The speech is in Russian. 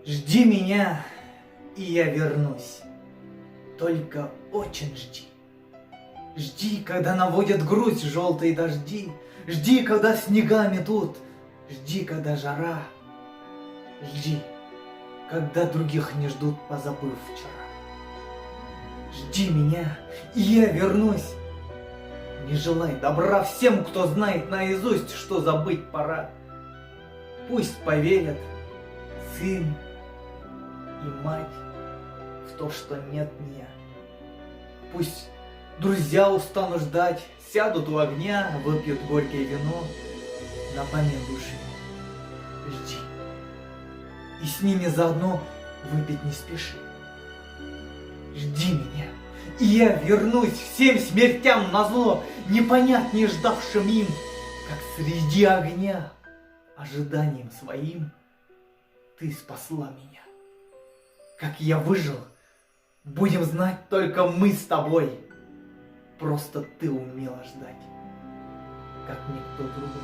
Жди меня, и я вернусь. Только очень жди. Жди, когда наводят грусть желтые дожди. Жди, когда снега метут. Жди, когда жара. Жди, когда других не ждут, позабыв вчера. Жди меня, и я вернусь. Не желай добра всем, кто знает наизусть, что забыть пора. Пусть поверят сын и мать в то, что нет меня. Пусть друзья устанут ждать, сядут у огня, выпьют горькое вино на память души. Жди. И с ними заодно выпить не спеши. Жди меня, и я вернусь всем смертям назло, непонятнее ждавшим им, как среди огня, ожиданием своим ты спасла меня. Как я выжил, будем знать только мы с тобой. Просто ты умела ждать, как никто другой.